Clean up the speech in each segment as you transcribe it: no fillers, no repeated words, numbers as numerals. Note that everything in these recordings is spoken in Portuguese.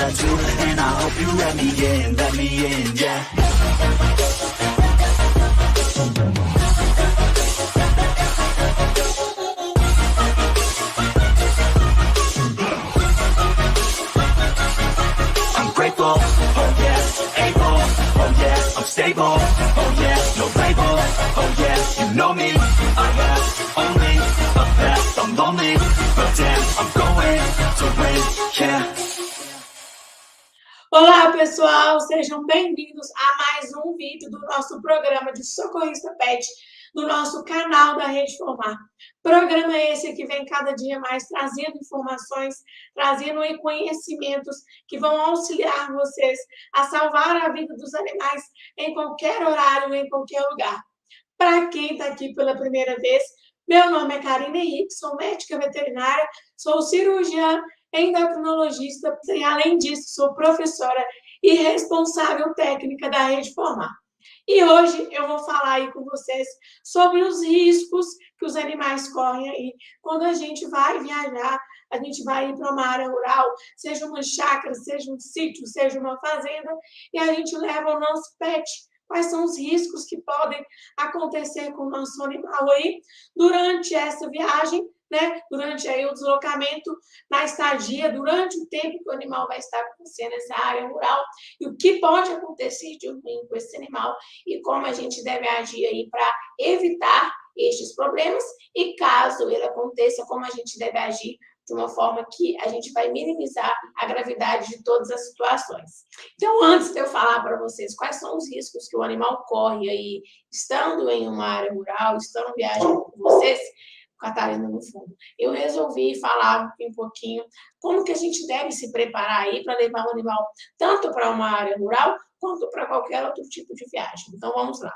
tattoo, and I hope you let me in, yeah. I'm grateful, oh yeah, able, oh yeah, I'm stable, oh yeah, no label, oh yeah, you know me, I have only a path, I'm lonely, but damn, I'm going to win, yeah. Olá, pessoal! Sejam bem-vindos a mais um vídeo do nosso programa de Socorrista Pet, do nosso canal da Rede Formar. Programa esse que vem cada dia mais trazendo informações, trazendo conhecimentos que vão auxiliar vocês a salvar a vida dos animais em qualquer horário, em qualquer lugar. Para quem está aqui pela primeira vez, meu nome é Karina Henrique, sou médica veterinária, sou cirurgiã, endocrinologista e, além disso, sou professora e responsável técnica da Rede Formar. E hoje eu vou falar aí com vocês sobre os riscos que os animais correm aí quando a gente vai viajar, a gente vai ir para uma área rural, seja uma chácara, seja um sítio, seja uma fazenda, e a gente leva o nosso pet. Quais são os riscos que podem acontecer com o nosso animal aí durante essa viagem, né? Durante aí o deslocamento, na estadia, durante o tempo que o animal vai estar com você nessa área rural, e o que pode acontecer de ruim com esse animal e como a gente deve agir aí para evitar estes problemas, e caso ele aconteça, como a gente deve agir de uma forma que a gente vai minimizar a gravidade de todas as situações. Então, antes de eu falar para vocês quais são os riscos que o animal corre aí, estando em uma área rural, estando viajando com vocês, Catarina no fundo, eu resolvi falar um pouquinho como que a gente deve se preparar aí para levar o animal tanto para uma área rural quanto para qualquer outro tipo de viagem. Então, vamos lá.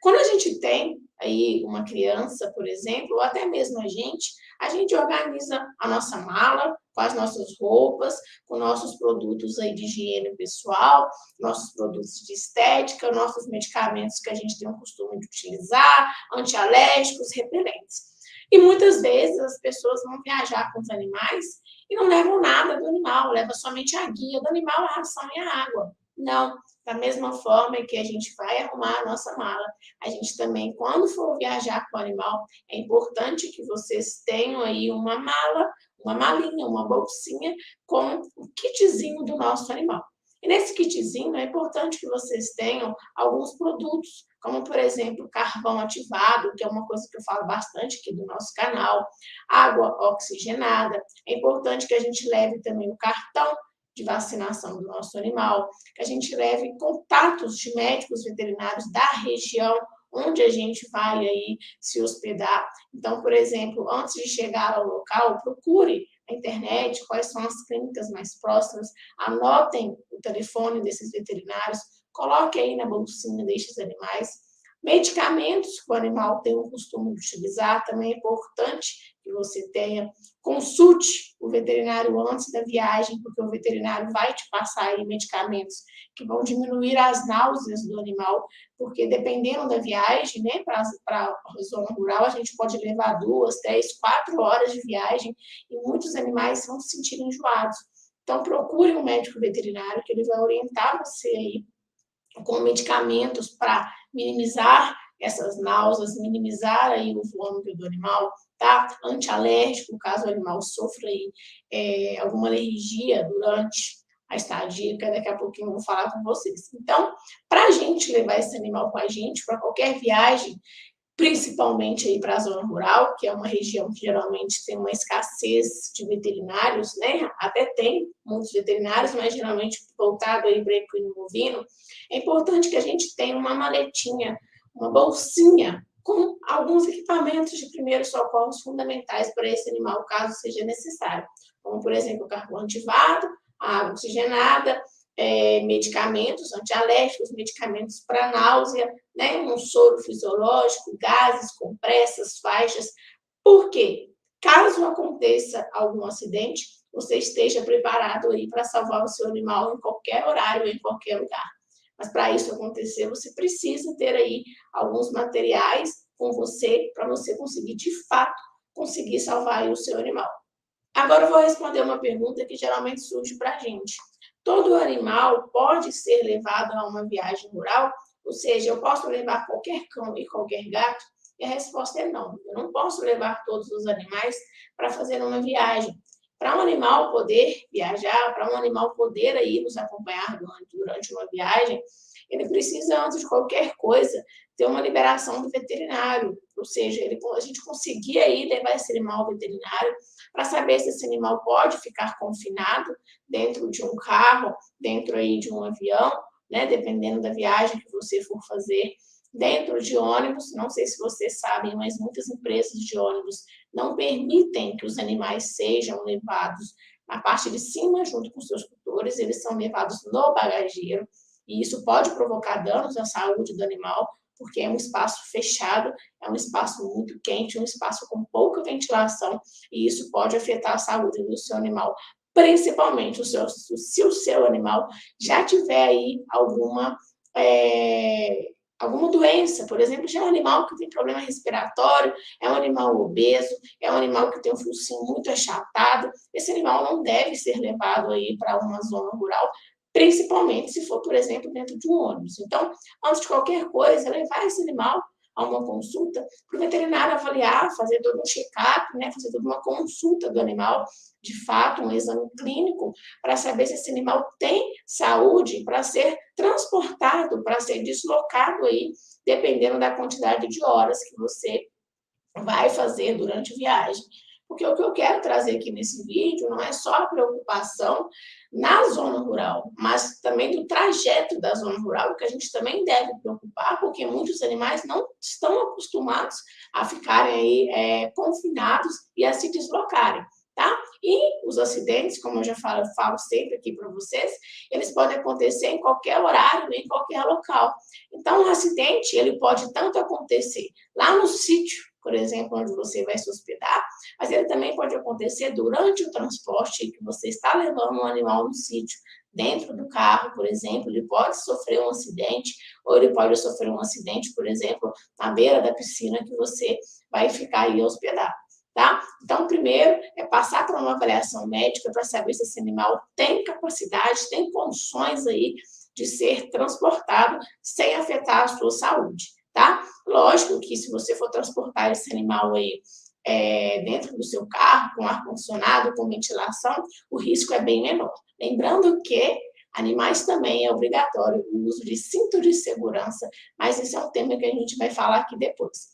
Quando a gente tem aí uma criança, por exemplo, ou até mesmo a gente organiza a nossa mala com as nossas roupas, com nossos produtos aí de higiene pessoal, nossos produtos de estética, nossos medicamentos que a gente tem o costume de utilizar, antialérgicos, repelentes. E muitas vezes as pessoas vão viajar com os animais e não levam nada do animal, levam somente a guia do animal, a ração e a água. Não, da mesma forma que a gente vai arrumar a nossa mala, a gente também, quando for viajar com o animal, é importante que vocês tenham aí uma mala, uma malinha, uma bolsinha com o kitzinho do nosso animal. E nesse kitzinho é importante que vocês tenham alguns produtos, como, por exemplo, carvão ativado, que é uma coisa que eu falo bastante aqui do nosso canal, água oxigenada. É importante que a gente leve também o cartão de vacinação do nosso animal, que a gente leve contatos de médicos veterinários da região onde a gente vai aí se hospedar. Então, por exemplo, antes de chegar ao local, procure na internet quais são as clínicas mais próximas, anotem o telefone desses veterinários, coloque aí na bolsinha destes animais. Medicamentos que o animal tem o costume de utilizar, também é importante que você tenha. Consulte o veterinário antes da viagem, porque o veterinário vai te passar aí medicamentos que vão diminuir as náuseas do animal, porque dependendo da viagem, né, para a zona rural, a gente pode levar 2, 3, 4 horas de viagem e muitos animais vão se sentir enjoados. Então, procure um médico veterinário que ele vai orientar você aí com medicamentos para minimizar essas náuseas, minimizar aí o vômito do animal, tá? Antialérgico, caso o animal sofra aí, alguma alergia durante a estadia, que daqui a pouquinho eu vou falar com vocês. Então, para a gente levar esse animal com a gente para qualquer viagem, principalmente aí para a zona rural, que é uma região que geralmente tem uma escassez de veterinários, né? Até tem muitos veterinários, mas geralmente voltado aí para equino bovino, é importante que a gente tenha uma maletinha, uma bolsinha com alguns equipamentos de primeiros socorros fundamentais para esse animal, caso seja necessário, como, por exemplo, o carvão ativado, a água oxigenada, medicamentos antialérgicos, medicamentos para náusea, né? Um soro fisiológico, gases, compressas, faixas. Por quê? Caso aconteça algum acidente, você esteja preparado aí para salvar o seu animal em qualquer horário, em qualquer lugar. Mas para isso acontecer, você precisa ter aí alguns materiais com você, para você conseguir, de fato, conseguir salvar aí o seu animal. Agora eu vou responder uma pergunta que geralmente surge para a gente. todo animal pode ser levado a uma viagem rural? Ou seja, eu posso levar qualquer cão e qualquer gato? E a resposta é não. Eu não posso levar todos os animais para fazer uma viagem. Para um animal poder viajar, para um animal poder aí nos acompanhar durante uma viagem, ele precisa, antes de qualquer coisa, ter uma liberação do veterinário, ou seja, a gente conseguir aí levar esse animal ao veterinário para saber se esse animal pode ficar confinado dentro de um carro, dentro aí de um avião, né, dependendo da viagem que você for fazer, dentro de ônibus. Não sei se vocês sabem, mas muitas empresas de ônibus não permitem que os animais sejam levados na parte de cima junto com seus tutores, eles são levados no bagageiro, e isso pode provocar danos à saúde do animal, porque é um espaço fechado, é um espaço muito quente, um espaço com pouca ventilação, e isso pode afetar a saúde do seu animal, principalmente se o seu animal já tiver aí alguma doença, por exemplo, já é um animal que tem problema respiratório, é um animal obeso, é um animal que tem um focinho muito achatado, esse animal não deve ser levado aí para uma zona rural, principalmente se for, por exemplo, dentro de um ônibus. Então, antes de qualquer coisa, levar esse animal a uma consulta para o veterinário avaliar, fazer todo um check-up, né, fazer toda uma consulta do animal, de fato, um exame clínico, para saber se esse animal tem saúde para ser transportado, para ser deslocado aí, dependendo da quantidade de horas que você vai fazer durante a viagem. Porque o que eu quero trazer aqui nesse vídeo não é só a preocupação na zona rural, mas também do trajeto da zona rural, que a gente também deve preocupar, porque muitos animais não estão acostumados a ficarem aí confinados e a se deslocarem, tá? E os acidentes, como eu já falo sempre aqui para vocês, eles podem acontecer em qualquer horário, em qualquer local. Então, um acidente, ele pode tanto acontecer lá no sítio, por exemplo, onde você vai se hospedar, mas ele também pode acontecer durante o transporte que você está levando um animal no sítio. Dentro do carro, por exemplo, ele pode sofrer um acidente, ou ele pode sofrer um acidente, por exemplo, na beira da piscina que você vai ficar aí hospedado, tá? Então, primeiro é passar por uma avaliação médica para saber se esse animal tem capacidade, tem condições aí de ser transportado sem afetar a sua saúde, tá? Lógico que se você for transportar esse animal aí dentro do seu carro, com ar-condicionado, com ventilação, o risco é bem menor. Lembrando que animais também é obrigatório o uso de cinto de segurança, mas esse é um tema que a gente vai falar aqui depois.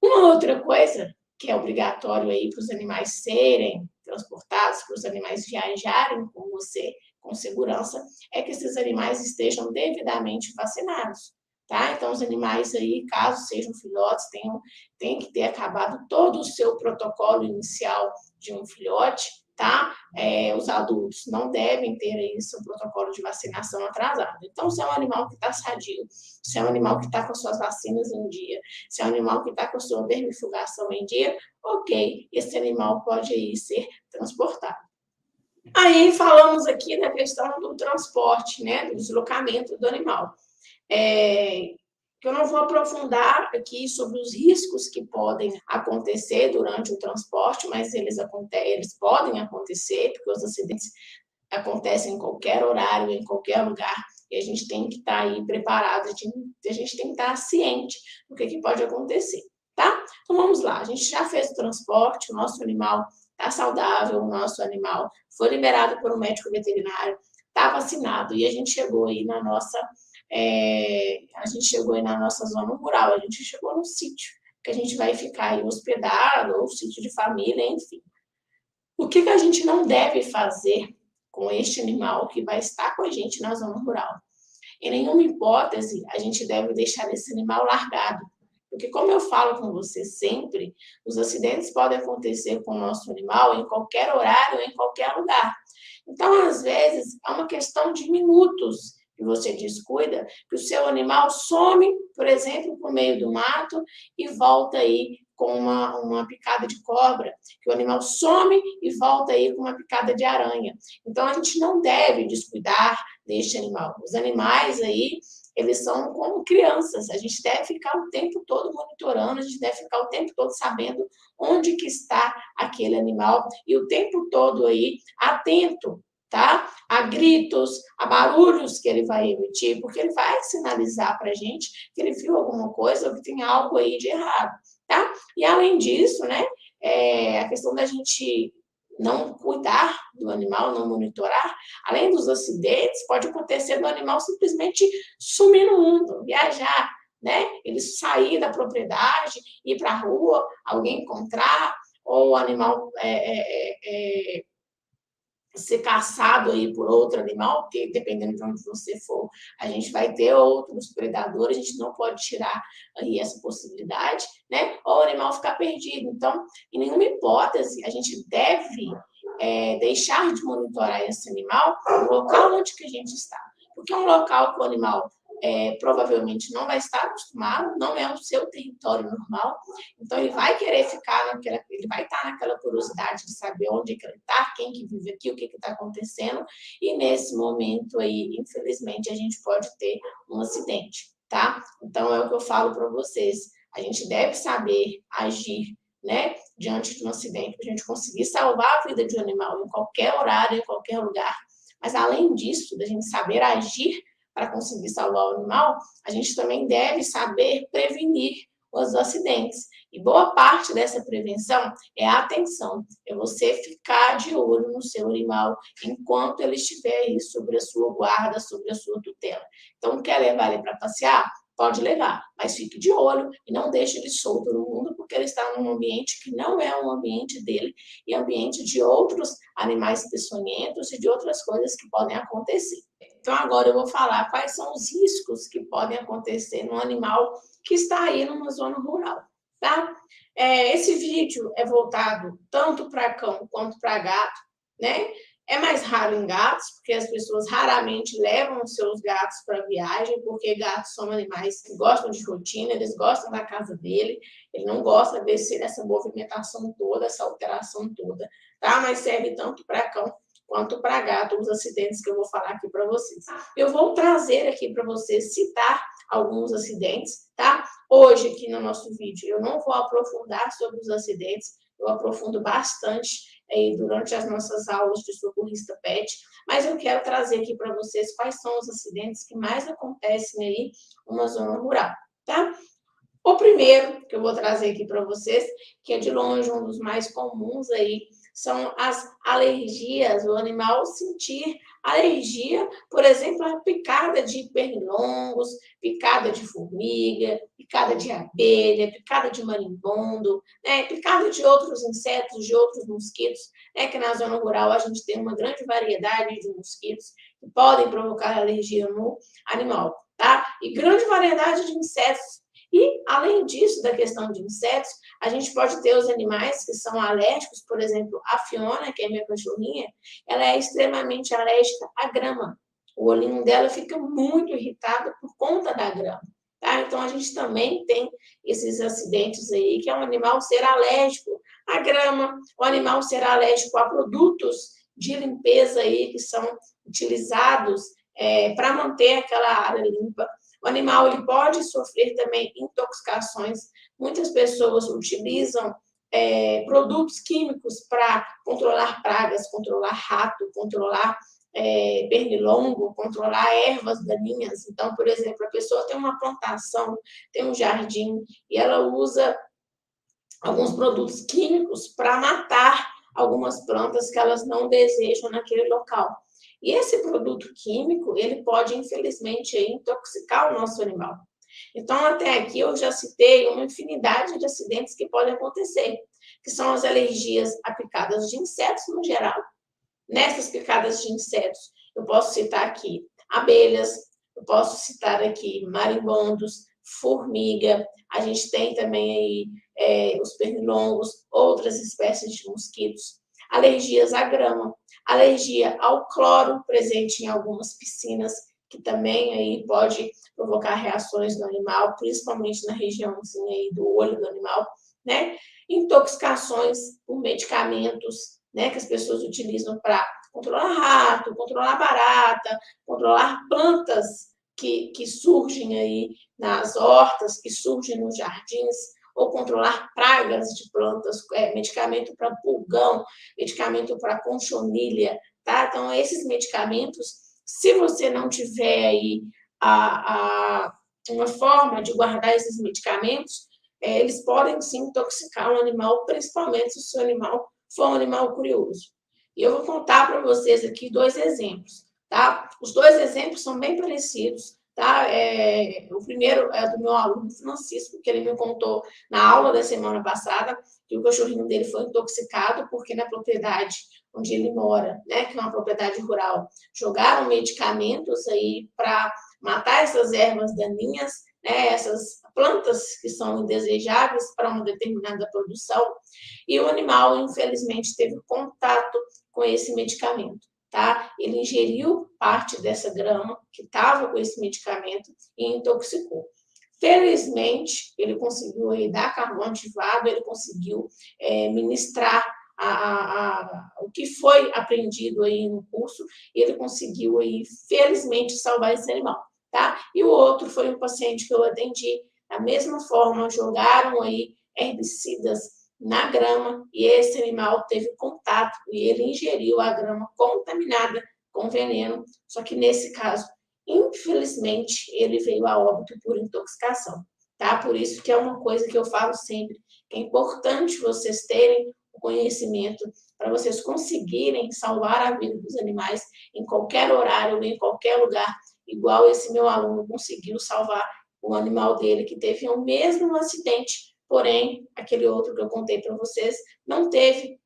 Uma outra coisa que é obrigatório aí para os animais serem transportados, para os animais viajarem com você com segurança, é que esses animais estejam devidamente vacinados. Tá? Então, os animais aí, caso sejam filhotes, tem que ter acabado todo o seu protocolo inicial de um filhote, tá? Os adultos não devem ter aí seu protocolo de vacinação atrasado. Então, se é um animal que está sadio, se é um animal que está com suas vacinas em dia, se é um animal que está com a sua vermifugação em dia, ok, esse animal pode aí ser transportado. Aí falamos aqui da questão do transporte, né, do deslocamento do animal. Que eu não vou aprofundar aqui sobre os riscos que podem acontecer durante o transporte, mas eles podem acontecer, porque os acidentes acontecem em qualquer horário, em qualquer lugar, e a gente tem que estar aí preparado, a gente tem que estar ciente do que pode acontecer, tá? Então vamos lá, a gente já fez o transporte, o nosso animal está saudável, o nosso animal foi liberado por um médico veterinário, está vacinado, e a gente chegou aí na nossa zona rural, a gente chegou no sítio, que a gente vai ficar aí hospedado, ou sítio de família, enfim. O que a gente não deve fazer com este animal que vai estar com a gente na zona rural? Em nenhuma hipótese, a gente deve deixar esse animal largado, porque como eu falo com você sempre, os acidentes podem acontecer com o nosso animal em qualquer horário, em qualquer lugar. Então, às vezes, é uma questão de minutos que você descuida, que o seu animal some, por exemplo, por meio do mato e volta aí com uma picada de cobra, que o animal some e volta aí com uma picada de aranha. Então, a gente não deve descuidar deste animal. Os animais aí, eles são como crianças, a gente deve ficar o tempo todo monitorando, a gente deve ficar o tempo todo sabendo onde que está aquele animal e o tempo todo aí atento, tá? A gritos, a barulhos que ele vai emitir, porque ele vai sinalizar para a gente que ele viu alguma coisa ou que tem algo aí de errado, tá? E além disso, né, a questão da gente não cuidar do animal, não monitorar, além dos acidentes, pode acontecer do animal simplesmente sumir no mundo, viajar, né? Ele sair da propriedade, ir para a rua, alguém encontrar, ou o animal ser caçado aí por outro animal, porque dependendo de onde você for, a gente vai ter outros predadores, a gente não pode tirar aí essa possibilidade, né? Ou o animal ficar perdido. Então, em nenhuma hipótese, a gente deve deixar de monitorar esse animal no local onde que a gente está. Porque é um local que o animal provavelmente não vai estar acostumado, não é o seu território normal, então ele vai querer ficar ele vai estar naquela curiosidade de saber onde que ele está, quem que vive aqui, o que está acontecendo, e nesse momento aí, infelizmente, a gente pode ter um acidente, tá? Então é o que eu falo para vocês, a gente deve saber agir, né, diante de um acidente, para a gente conseguir salvar a vida de um animal em qualquer horário, em qualquer lugar, mas além disso, da gente saber agir para conseguir salvar o animal, a gente também deve saber prevenir os acidentes. E boa parte dessa prevenção é a atenção, é você ficar de olho no seu animal enquanto ele estiver aí sobre a sua guarda, sobre a sua tutela. Então, quer levar ele para passear? Pode levar, mas fique de olho e não deixe ele solto no mundo, porque ele está num ambiente que não é um ambiente dele, e ambiente de outros animais peçonhentos e de outras coisas que podem acontecer. Então, agora eu vou falar quais são os riscos que podem acontecer num animal que está aí numa zona rural, tá? Esse vídeo é voltado tanto para cão quanto para gato, né? É mais raro em gatos, porque as pessoas raramente levam os seus gatos para viagem, porque gatos são animais que gostam de rotina, eles gostam da casa dele, ele não gosta dessa movimentação toda, essa alteração toda, tá? Mas serve tanto para cão quanto para gato, os acidentes que eu vou falar aqui para vocês. Eu vou trazer aqui para vocês, citar alguns acidentes, tá? Hoje, aqui no nosso vídeo, eu não vou aprofundar sobre os acidentes, eu aprofundo bastante durante as nossas aulas de socorrista pet, mas eu quero trazer aqui para vocês quais são os acidentes que mais acontecem aí numa zona rural, tá? O primeiro que eu vou trazer aqui para vocês, que é de longe um dos mais comuns aí, são as alergias, o animal sentir alergia, por exemplo, a picada de pernilongos, picada de formiga, picada de abelha, picada de marimbondo, né? Picada de outros insetos, de outros mosquitos, né? Que na zona rural a gente tem uma grande variedade de mosquitos que podem provocar alergia no animal, tá? E grande variedade de insetos. E, além disso, da questão de insetos, a gente pode ter os animais que são alérgicos, por exemplo, a Fiona, que é minha cachorrinha, ela é extremamente alérgica à grama. O olhinho dela fica muito irritado por conta da grama, tá? Então, a gente também tem esses acidentes aí, que é um animal ser alérgico à grama, o animal ser alérgico a produtos de limpeza aí que são utilizados para manter aquela área limpa. O animal ele pode sofrer também intoxicações. Muitas pessoas utilizam produtos químicos para controlar pragas, controlar rato, controlar pernilongo, controlar ervas daninhas. Então, por exemplo, a pessoa tem uma plantação, tem um jardim, e ela usa alguns produtos químicos para matar algumas plantas que elas não desejam naquele local. E esse produto químico, ele pode, infelizmente, intoxicar o nosso animal. Então, até aqui eu já citei uma infinidade de acidentes que podem acontecer, que são as alergias a picadas de insetos no geral. Nessas picadas de insetos, eu posso citar aqui abelhas, eu posso citar aqui marimbondos, formiga, a gente tem também aí os pernilongos, outras espécies de mosquitos, alergias à grama, alergia ao cloro presente em algumas piscinas, que também aí pode provocar reações no animal, principalmente na regiãozinha aí do olho do animal, né? Intoxicações por medicamentos, né, que as pessoas utilizam para controlar rato, controlar barata, controlar plantas que surgem aí nas hortas, que surgem nos jardins, ou controlar pragas de plantas, medicamento para pulgão, medicamento para conchonilha, tá? Então, esses medicamentos, se você não tiver aí uma forma de guardar esses medicamentos, eles podem sim intoxicar um animal, principalmente se o seu animal for um animal curioso. E eu vou contar para vocês aqui 2 exemplos, tá? Os 2 exemplos são bem parecidos, tá? O primeiro é do meu aluno Francisco, que ele me contou na aula da semana passada, que o cachorrinho dele foi intoxicado porque na propriedade onde ele mora, né, que é uma propriedade rural, jogaram medicamentos aí para matar essas ervas daninhas, né, essas plantas que são indesejáveis para uma determinada produção, e o animal, infelizmente, teve contato com esse medicamento, tá? Ele ingeriu parte dessa grama que estava com esse medicamento e intoxicou. Felizmente, ele conseguiu aí dar carvão ativado, ele conseguiu ministrar o que foi aprendido aí no curso, e ele conseguiu aí, felizmente, salvar esse animal, tá? E o outro foi um paciente que eu atendi, da mesma forma, jogaram aí herbicidas na grama e esse animal teve contato e ele ingeriu a grama contaminada com veneno, só que nesse caso, infelizmente, ele veio a óbito por intoxicação, tá? Por isso que é uma coisa que eu falo sempre, que é importante vocês terem o conhecimento para vocês conseguirem salvar a vida dos animais em qualquer horário, em qualquer lugar, igual esse meu aluno conseguiu salvar o animal dele, que teve o mesmo acidente, porém, aquele outro que eu contei para vocês, não teve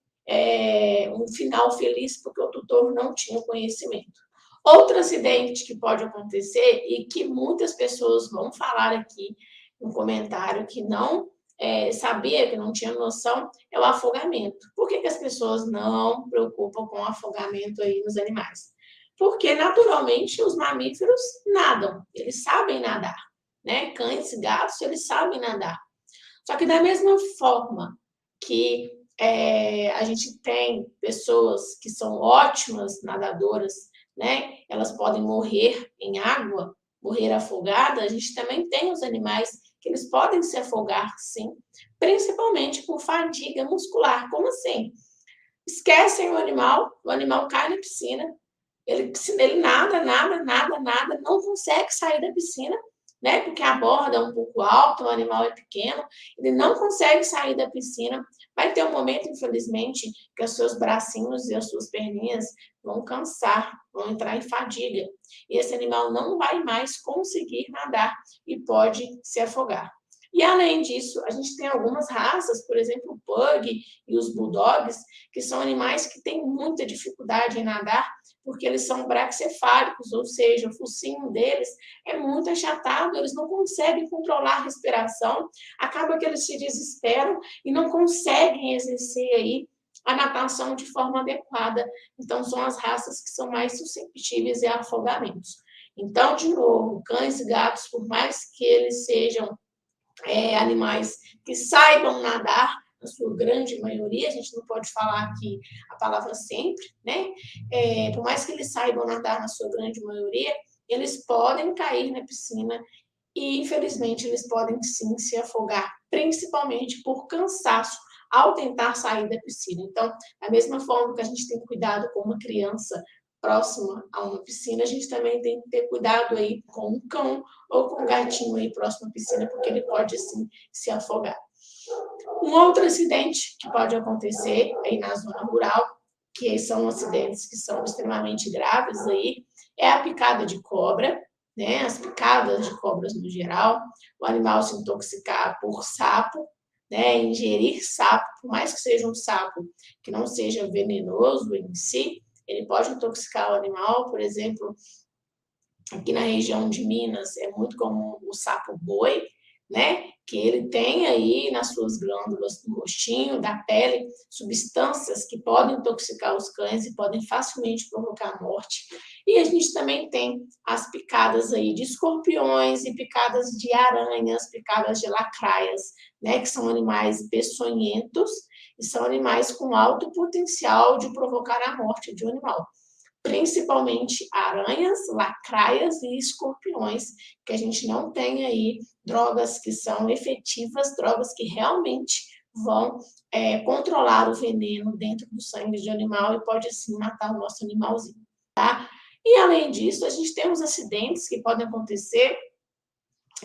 um final feliz, porque o tutor não tinha conhecimento. Outro acidente que pode acontecer, e que muitas pessoas vão falar aqui no comentário, que não sabia, que não tinha noção, é o afogamento. Por que as pessoas não se preocupam com o afogamento aí nos animais? Porque, naturalmente, os mamíferos nadam, eles sabem nadar, né? Cães e gatos, eles sabem nadar. Só que da mesma forma que a gente tem pessoas que são ótimas nadadoras, né? Elas podem morrer em água, morrer afogadas, a gente também tem os animais que eles podem se afogar, sim, principalmente por fadiga muscular. Como assim? Esquecem o animal cai na piscina, ele nada, não consegue sair da piscina, né? Porque a borda é um pouco alta, o animal é pequeno, ele não consegue sair da piscina. Vai ter um momento, infelizmente, que os seus bracinhos e as suas perninhas vão cansar, vão entrar em fadiga. E esse animal não vai mais conseguir nadar e pode se afogar. E, além disso, a gente tem algumas raças, por exemplo, o Pug e os Bulldogs, que são animais que têm muita dificuldade em nadar, porque eles são braquicefálicos, ou seja, o focinho deles é muito achatado, eles não conseguem controlar a respiração, acaba que eles se desesperam e não conseguem exercer aí a natação de forma adequada. Então, são as raças que são mais suscetíveis a afogamentos. Então, de novo, cães e gatos, por mais que eles sejam animais que saibam nadar, na sua grande maioria, a gente não pode falar aqui a palavra sempre, né? Por mais que eles saibam nadar na sua grande maioria, eles podem cair na piscina e, infelizmente, eles podem sim se afogar, principalmente por cansaço ao tentar sair da piscina. Então, da mesma forma que a gente tem cuidado com uma criança próxima a uma piscina, a gente também tem que ter cuidado aí com um cão ou com um gatinho aí próximo à piscina, porque ele pode, sim, se afogar. Um outro acidente que pode acontecer aí na zona rural, que são acidentes que são extremamente graves aí, é a picada de cobra, né? As picadas de cobras no geral, o animal se intoxicar por sapo, né? Ingerir sapo, por mais que seja um sapo que não seja venenoso em si, ele pode intoxicar o animal. Por exemplo, aqui na região de Minas é muito comum o sapo boi, né? Que ele tem aí nas suas glândulas do rostinho, da pele, substâncias que podem intoxicar os cães e podem facilmente provocar morte. E a gente também tem as picadas aí de escorpiões e picadas de aranhas, picadas de lacraias, né? Que são animais peçonhentos e são animais com alto potencial de provocar a morte de um animal. Principalmente aranhas, lacraias e escorpiões, que a gente não tem aí drogas que são efetivas, drogas que realmente vão controlar o veneno dentro do sangue de animal e pode, assim, matar o nosso animalzinho, tá? E, além disso, a gente tem os acidentes que podem acontecer,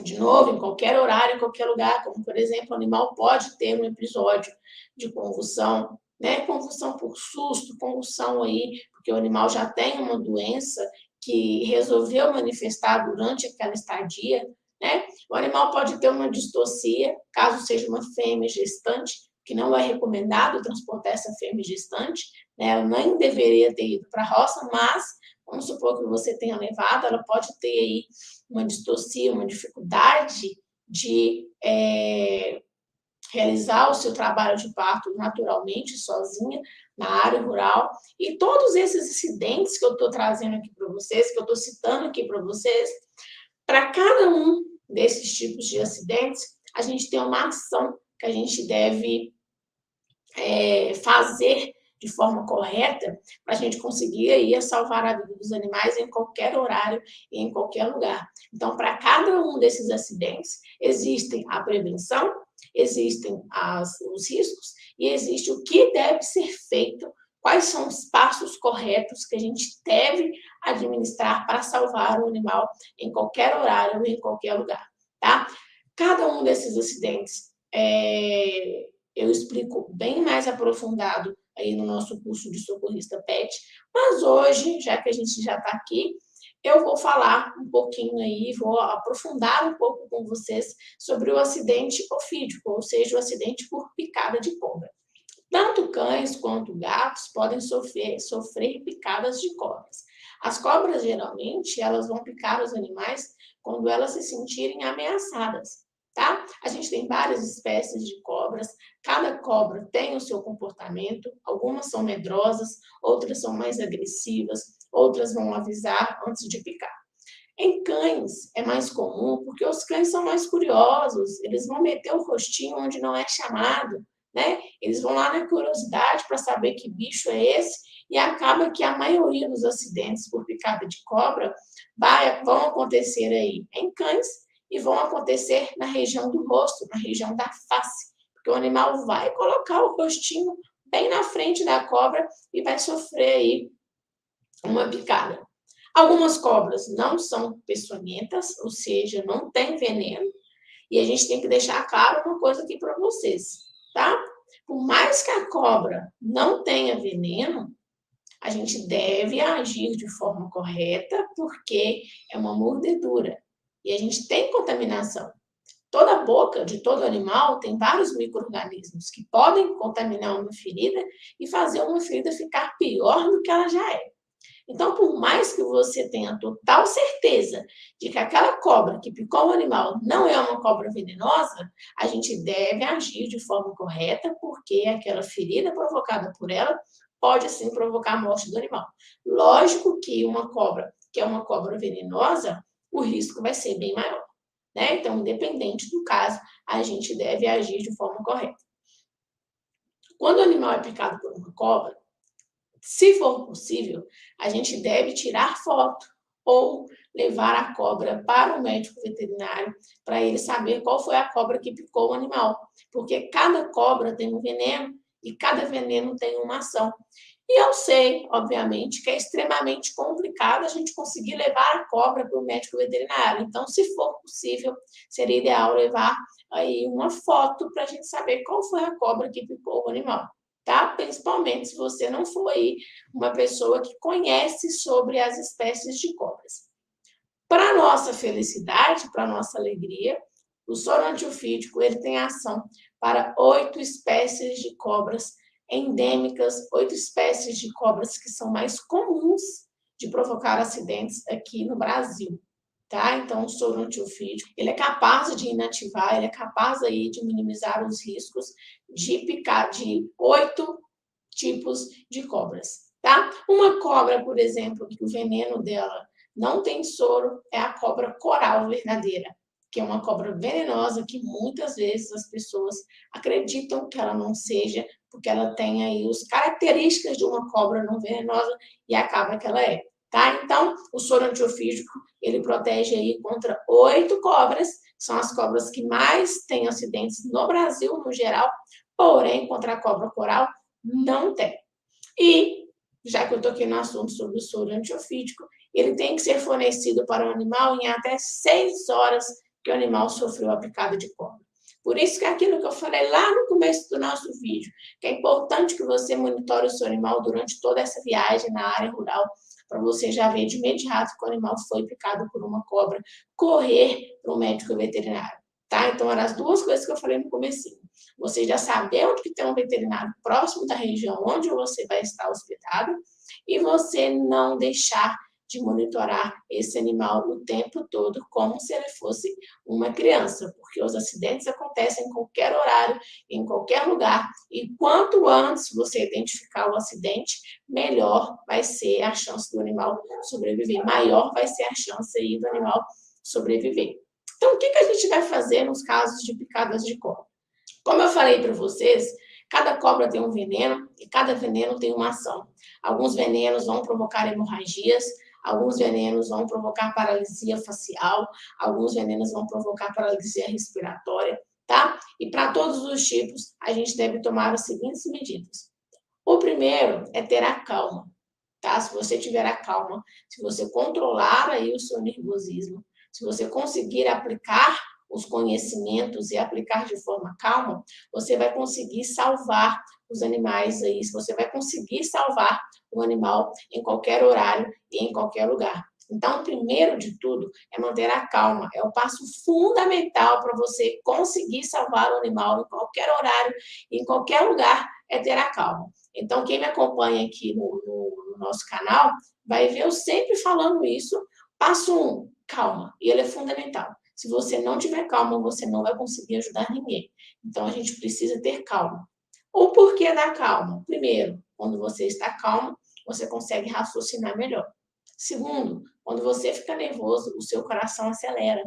de novo, em qualquer horário, em qualquer lugar, como, por exemplo, o animal pode ter um episódio de convulsão, né? Convulsão por susto, convulsão aí, porque o animal já tem uma doença que resolveu manifestar durante aquela estadia, né? O animal pode ter uma distocia, caso seja uma fêmea gestante, que não é recomendado transportar essa fêmea gestante, né? Ela nem deveria ter ido para a roça, mas vamos supor que você tenha levado, ela pode ter aí uma distocia, uma dificuldade de realizar o seu trabalho de parto naturalmente, sozinha, na área rural. E todos esses acidentes que eu estou trazendo aqui para vocês, que eu estou citando aqui para vocês, para cada um desses tipos de acidentes, a gente tem uma ação que a gente deve fazer de forma correta para a gente conseguir aí salvar a vida dos animais em qualquer horário e em qualquer lugar. Então, para cada um desses acidentes, existem a prevenção, existem os riscos e existe o que deve ser feito, quais são os passos corretos que a gente deve administrar para salvar o animal em qualquer horário e em qualquer lugar, tá? Cada um desses acidentes eu explico bem mais aprofundado aí no nosso curso de socorrista PET, mas hoje, já que a gente já está aqui, eu vou falar um pouquinho aí, vou aprofundar um pouco com vocês sobre o acidente ofídico, ou seja, o acidente por picada de cobra. Tanto cães quanto gatos podem sofrer picadas de cobras. As cobras, geralmente, elas vão picar os animais quando elas se sentirem ameaçadas, tá? A gente tem várias espécies de cobras, cada cobra tem o seu comportamento, algumas são medrosas, outras são mais agressivas, outras vão avisar antes de picar. Em cães é mais comum, porque os cães são mais curiosos, eles vão meter o rostinho onde não é chamado, né? Eles vão lá na curiosidade para saber que bicho é esse, e acaba que a maioria dos acidentes por picada de cobra vão acontecer aí em cães e vão acontecer na região do rosto, na região da face, porque o animal vai colocar o rostinho bem na frente da cobra e vai sofrer aí uma picada. Algumas cobras não são peçonhentas, ou seja, não tem veneno, e a gente tem que deixar claro uma coisa aqui para vocês, tá? Por mais que a cobra não tenha veneno, a gente deve agir de forma correta, porque é uma mordedura. E a gente tem contaminação. Toda a boca de todo animal tem vários micro-organismos que podem contaminar uma ferida e fazer uma ferida ficar pior do que ela já é. Então, por mais que você tenha total certeza de que aquela cobra que picou o animal não é uma cobra venenosa, a gente deve agir de forma correta, porque aquela ferida provocada por ela pode, sim, provocar a morte do animal. Lógico que uma cobra que é uma cobra venenosa, o risco vai ser bem maior, né? Então, independente do caso, a gente deve agir de forma correta. Quando o animal é picado por uma cobra, se for possível, a gente deve tirar foto ou levar a cobra para o médico veterinário para ele saber qual foi a cobra que picou o animal, porque cada cobra tem um veneno e cada veneno tem uma ação. E eu sei, obviamente, que é extremamente complicado a gente conseguir levar a cobra para o médico veterinário. Então, se for possível, seria ideal levar aí uma foto para a gente saber qual foi a cobra que picou o animal, tá? Principalmente se você não for aí uma pessoa que conhece sobre as espécies de cobras. Para nossa felicidade, para nossa alegria, o soro antiofídico ele tem ação para 8 espécies de cobras endêmicas, 8 espécies de cobras que são mais comuns de provocar acidentes aqui no Brasil, tá? Então, o soro antiofídico, ele é capaz de inativar, ele é capaz aí de minimizar os riscos de picar de 8 tipos de cobras, tá? Uma cobra, por exemplo, que o veneno dela não tem soro, é a cobra coral verdadeira, que é uma cobra venenosa que muitas vezes as pessoas acreditam que ela não seja, porque ela tem aí as características de uma cobra não venenosa e acaba que ela é, tá? Então, o soro antiofídico, ele protege aí contra 8 cobras, são as cobras que mais têm acidentes no Brasil, no geral, Porém, contra a cobra coral, não tem. E, já que eu toquei no assunto sobre o soro antiofídico, ele tem que ser fornecido para o animal em até 6 horas que o animal sofreu a picada de cobra. Por isso que aquilo que eu falei lá no começo do nosso vídeo, que é importante que você monitore o seu animal durante toda essa viagem na área rural, para você já ver de imediato que o animal foi picado por uma cobra, correr para o médico veterinário, tá? Então, eram as duas coisas que eu falei no comecinho. Você já saber onde que tem um veterinário próximo da região onde você vai estar hospedado e você não deixar de monitorar esse animal o tempo todo, como se ele fosse uma criança, porque os acidentes acontecem em qualquer horário, em qualquer lugar, e quanto antes você identificar o acidente, melhor vai ser a chance do animal sobreviver, maior vai ser a chance aí do animal sobreviver. Então, o que a gente vai fazer nos casos de picadas de cobra? Como eu falei para vocês, cada cobra tem um veneno e cada veneno tem uma ação. Alguns venenos vão provocar hemorragias, alguns venenos vão provocar paralisia facial, alguns venenos vão provocar paralisia respiratória, tá? E para todos os tipos, a gente deve tomar as seguintes medidas. O primeiro é ter a calma, tá? Se você tiver a calma, se você controlar aí o seu nervosismo, se você conseguir aplicar os conhecimentos e aplicar de forma calma, você vai conseguir salvar os animais aí, você vai conseguir salvar o animal em qualquer horário e em qualquer lugar. Então, o primeiro de tudo é manter a calma, é o passo fundamental para você conseguir salvar o animal em qualquer horário e em qualquer lugar, é ter a calma. Então, quem me acompanha aqui no nosso canal vai ver eu sempre falando isso. Passo 1, calma, e ele é fundamental. Se você não tiver calma, você não vai conseguir ajudar ninguém. Então, a gente precisa ter calma. O porquê da calma? Primeiro, quando você está calmo, você consegue raciocinar melhor. Segundo, quando você fica nervoso, o seu coração acelera.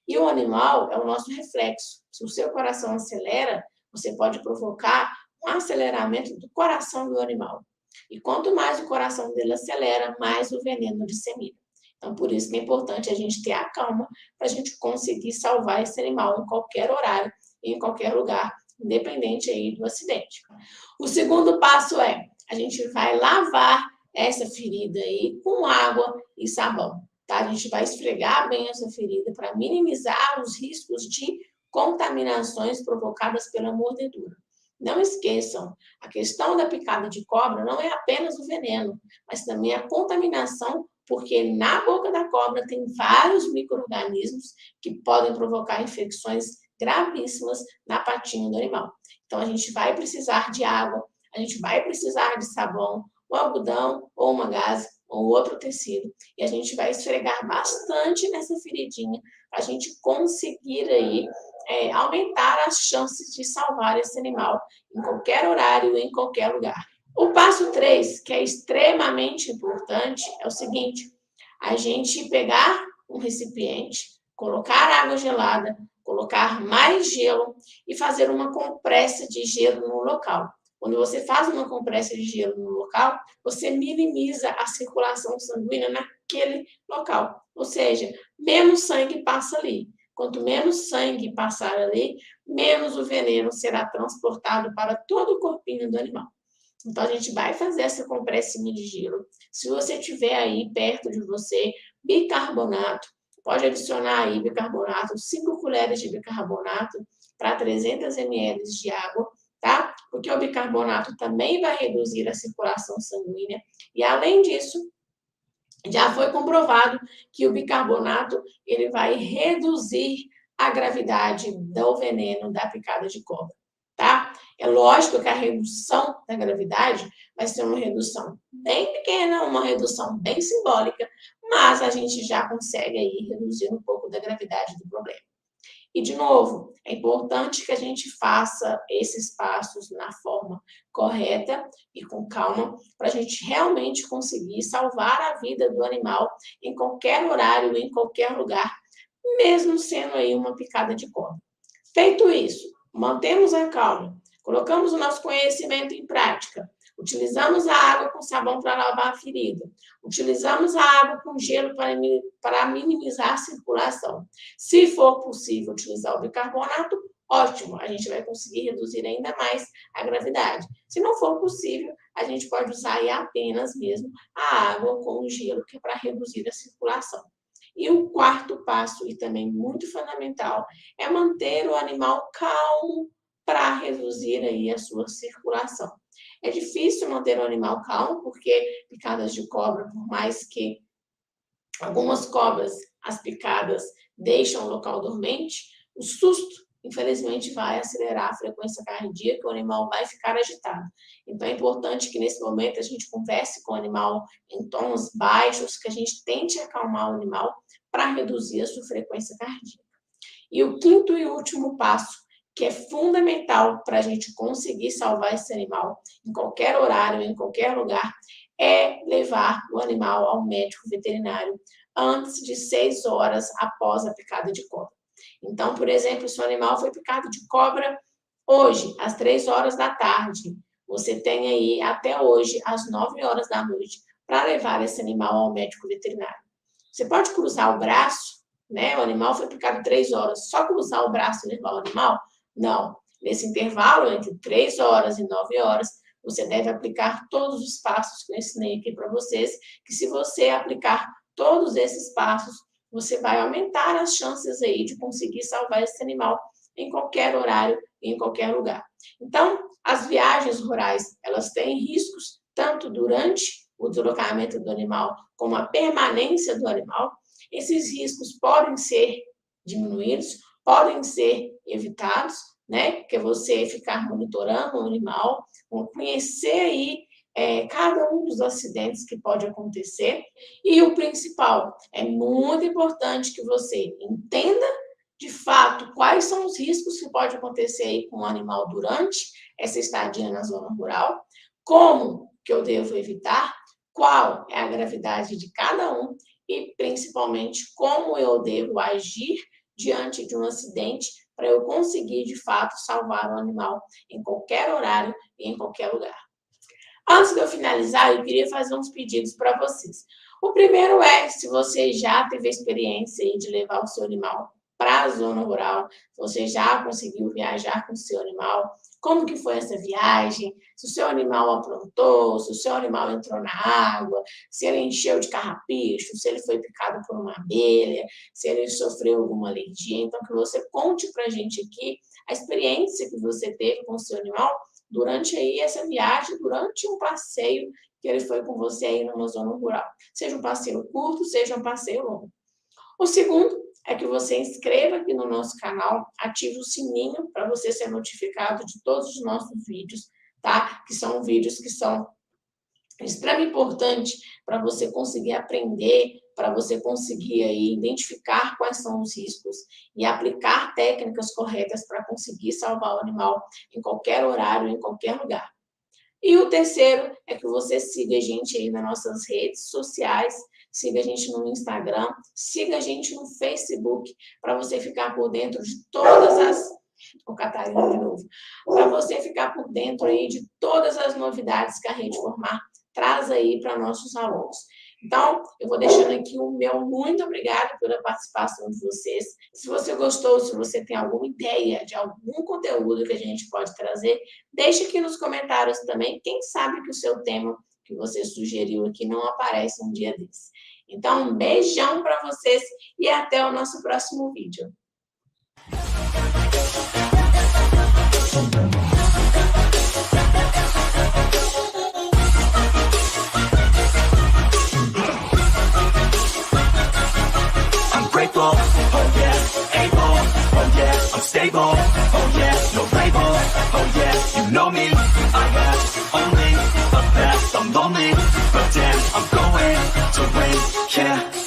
E o animal é o nosso reflexo. Se o seu coração acelera, você pode provocar um aceleramento do coração do animal. E quanto mais o coração dele acelera, mais o veneno dissemina. Então, por isso que é importante a gente ter a calma para a gente conseguir salvar esse animal em qualquer horário e em qualquer lugar, independente aí do acidente. O segundo passo é, a gente vai lavar essa ferida aí com água e sabão, tá? A gente vai esfregar bem essa ferida para minimizar os riscos de contaminações provocadas pela mordedura. Não esqueçam, a questão da picada de cobra não é apenas o veneno, mas também a contaminação, porque na boca da cobra tem vários micro-organismos que podem provocar infecções gravíssimas na patinha do animal. Então, a gente vai precisar de água, a gente vai precisar de sabão, um algodão ou uma gaze ou outro tecido, e a gente vai esfregar bastante nessa feridinha para a gente conseguir aí aumentar as chances de salvar esse animal em qualquer horário e em qualquer lugar. O passo 3, que é extremamente importante, é o seguinte: a gente pegar um recipiente, colocar água gelada, colocar mais gelo e fazer uma compressa de gelo no local. Quando você faz uma compressa de gelo no local, você minimiza a circulação sanguínea naquele local. Ou seja, menos sangue passa ali. Quanto menos sangue passar ali, menos o veneno será transportado para todo o corpinho do animal. Então, a gente vai fazer essa compressinha de gelo. Se você tiver aí perto de você bicarbonato, pode adicionar aí bicarbonato, 5 colheres de bicarbonato para 300 ml de água, tá? Porque o bicarbonato também vai reduzir a circulação sanguínea. E, além disso, já foi comprovado que o bicarbonato ele vai reduzir a gravidade do veneno da picada de cobra, tá? É lógico que a redução da gravidade vai ser uma redução bem pequena, uma redução bem simbólica, mas a gente já consegue aí reduzir um pouco da gravidade do problema. E, de novo, é importante que a gente faça esses passos na forma correta e com calma, para a gente realmente conseguir salvar a vida do animal em qualquer horário, em qualquer lugar, mesmo sendo aí uma picada de cobra. Feito isso, mantemos a calma, colocamos o nosso conhecimento em prática, utilizamos a água com sabão para lavar a ferida, utilizamos a água com gelo para minimizar a circulação. Se for possível utilizar o bicarbonato, ótimo, a gente vai conseguir reduzir ainda mais a gravidade. Se não for possível, a gente pode usar aí apenas mesmo a água com o gelo, que é para reduzir a circulação. E o quarto passo, e também muito fundamental, é manter o animal calmo para reduzir aí a sua circulação. É difícil manter o animal calmo, porque picadas de cobra, por mais que algumas cobras, as picadas, deixam o local dormente, o susto, infelizmente, vai acelerar a frequência cardíaca, o animal vai ficar agitado. Então, é importante que, nesse momento, a gente converse com o animal em tons baixos, que a gente tente acalmar o animal para reduzir a sua frequência cardíaca. E o quinto e último passo, que é fundamental para a gente conseguir salvar esse animal em qualquer horário, em qualquer lugar, é levar o animal ao médico veterinário antes de 6 horas após a picada de cobra. Então, por exemplo, se o animal foi picado de cobra hoje, às 3 horas da tarde, você tem aí até hoje, às 9 horas da noite, para levar esse animal ao médico veterinário. Você pode cruzar o braço, né? O animal foi picado 3 horas, só cruzar o braço e levar o animal? Não. Nesse intervalo, entre 3 horas e 9 horas, você deve aplicar todos os passos que eu ensinei aqui para vocês, que se você aplicar todos esses passos, você vai aumentar as chances aí de conseguir salvar esse animal em qualquer horário e em qualquer lugar. Então, as viagens rurais, elas têm riscos, tanto durante o deslocamento do animal, como a permanência do animal. Esses riscos podem ser diminuídos, podem ser evitados, né? Porque você ficar monitorando o animal, conhecer aí cada um dos acidentes que pode acontecer. E o principal, é muito importante que você entenda de fato quais são os riscos que pode acontecer aí com o animal durante essa estadia na zona rural, como que eu devo evitar, qual é a gravidade de cada um e principalmente como eu devo agir diante de um acidente para eu conseguir de fato salvar o animal em qualquer horário e em qualquer lugar. Antes de eu finalizar, eu queria fazer uns pedidos para vocês. O primeiro é, se você já teve a experiência aí de levar o seu animal para a zona rural, se você já conseguiu viajar com o seu animal, como que foi essa viagem, se o seu animal aprontou, se o seu animal entrou na água, se ele encheu de carrapicho, se ele foi picado por uma abelha, se ele sofreu alguma alergia. Então, que você conte para a gente aqui a experiência que você teve com o seu animal durante aí essa viagem, durante um passeio que ele foi com você aí numa zona rural. Seja um passeio curto, seja um passeio longo. O segundo é que você inscreva aqui no nosso canal, ative o sininho para você ser notificado de todos os nossos vídeos, tá? Que são vídeos que são extremamente importantes para você conseguir aprender, para você conseguir aí identificar quais são os riscos e aplicar técnicas corretas para conseguir salvar o animal em qualquer horário, em qualquer lugar. E o terceiro é que você siga a gente aí nas nossas redes sociais, siga a gente no Instagram, siga a gente no Facebook, para você ficar por dentro de todas as... O Catarina de novo. Para você ficar por dentro aí de todas as novidades que a Rede Formar traz aí para nossos alunos. Então, eu vou deixando aqui o meu muito obrigado pela participação de vocês. Se você gostou, se você tem alguma ideia de algum conteúdo que a gente pode trazer, deixe aqui nos comentários também. Quem sabe que o seu tema que você sugeriu aqui não aparece um dia desse. Então, um beijão para vocês e até o nosso próximo vídeo. Grateful, oh yeah, able, oh yeah, I'm stable, oh yeah, no label, oh yeah, you know me, I have only the best, I'm lonely, but damn, I'm going to win, yeah.